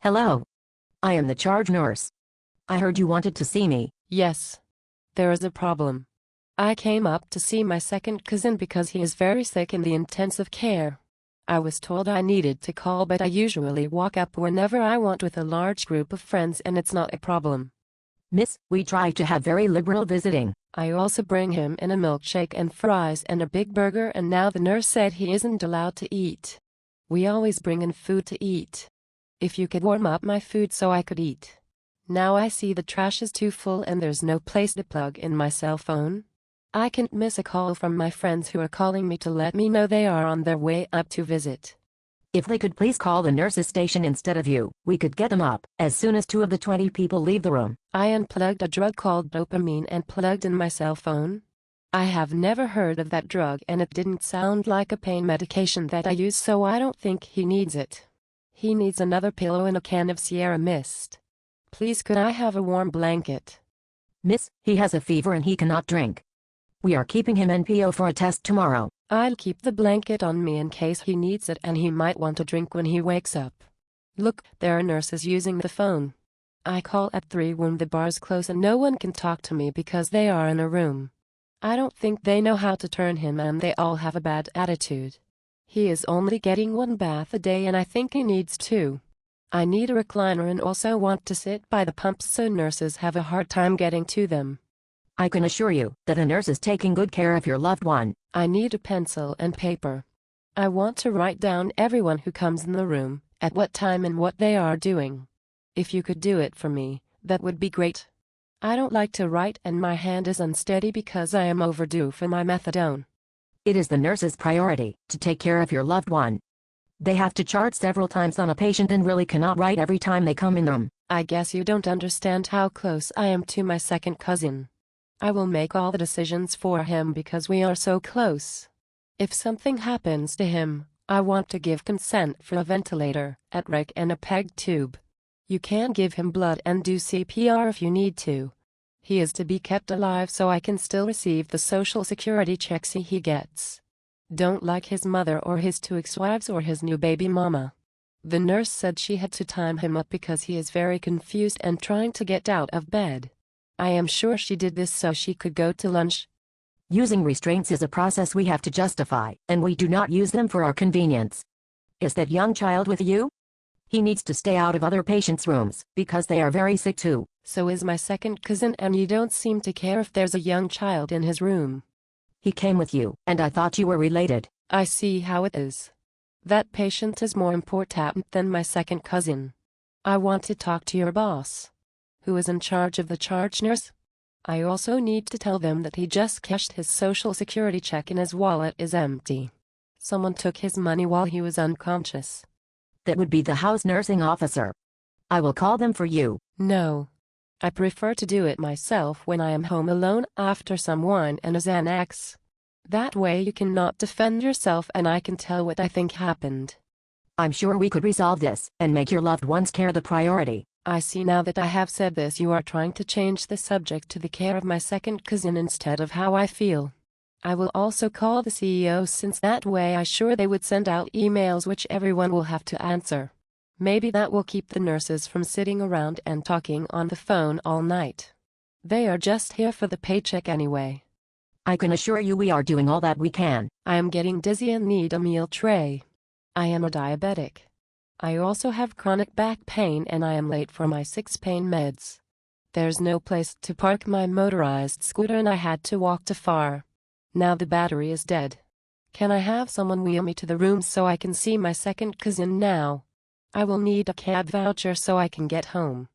Hello. I am the charge nurse. I heard you wanted to see me. Yes. There is a problem. I came up to see my second cousin because he is very sick in the intensive care. I was told I needed to call, but I usually walk up whenever I want with a large group of friends and it's not a problem. Miss, we try to have very liberal visiting. I also bring him in a milkshake and fries and a big burger, and now the nurse said he isn't allowed to eat. We always bring in food to eat. If you could warm up my food so I could eat. Now I see the trash is too full and there's no place to plug in my cell phone. I can't miss a call from my friends who are calling me to let me know they are on their way up to visit. If they could please call the nurse's station instead of you, we could get them up as soon as 2 of the 20 people leave the room. I unplugged a drug called dopamine and plugged in my cell phone. I have never heard of that drug and it didn't sound like a pain medication that I use, so I don't think he needs it. He needs another pillow and a can of Sierra Mist. Please, could I have a warm blanket? Miss, he has a fever and he cannot drink. We are keeping him NPO for a test tomorrow. I'll keep the blanket on me in case he needs it and he might want a drink when he wakes up. Look, there are nurses using the phone. I call at 3 when the bar's closed and no one can talk to me because they are in a room. I don't think they know how to turn him and they all have a bad attitude. He is only getting 1 bath a day and I think he needs 2. I need a recliner and also want to sit by the pumps so nurses have a hard time getting to them. I can assure you that a nurse is taking good care of your loved one. I need a pencil and paper. I want to write down everyone who comes in the room, at what time and what they are doing. If you could do it for me, that would be great. I don't like to write and my hand is unsteady because I am overdue for my methadone. It is the nurse's priority to take care of your loved one. They have to chart several times on a patient and really cannot write every time they come in the room. I guess you don't understand how close I am to my second cousin. I will make all the decisions for him because we are so close. If something happens to him, I want to give consent for a ventilator, a rec and a PEG tube. You can give him blood and do CPR if you need to. He is to be kept alive so I can still receive the social security checks he gets. Don't like his mother or his 2 ex-wives or his new baby mama. The nurse said she had to time him up because he is very confused and trying to get out of bed. I am sure she did this so she could go to lunch. Using restraints is a process we have to justify, and we do not use them for our convenience. Is that young child with you? He needs to stay out of other patients' rooms, because they are very sick too. So is my second cousin, and you don't seem to care if there's a young child in his room. He came with you, and I thought you were related. I see how it is. That patient is more important than my second cousin. I want to talk to your boss. Who is in charge of the charge nurse? I also need to tell them that he just cashed his social security check and his wallet is empty. Someone took his money while he was unconscious. That would be the house nursing officer. I will call them for you. No. I prefer to do it myself when I am home alone after some wine and a Xanax. That way you cannot defend yourself and I can tell what I think happened. I'm sure we could resolve this and make your loved one's care the priority. I see now that I have said this you are trying to change the subject to the care of my second cousin instead of how I feel. I will also call the CEO since that way I sure they would send out emails which everyone will have to answer. Maybe that will keep the nurses from sitting around and talking on the phone all night. They are just here for the paycheck anyway. I can assure you we are doing all that we can. I am getting dizzy and need a meal tray. I am a diabetic. I also have chronic back pain and I am late for my 6 pain meds. There's no place to park my motorized scooter and I had to walk too far. Now the battery is dead. Can I have someone wheel me to the room so I can see my second cousin now? I will need a cab voucher so I can get home.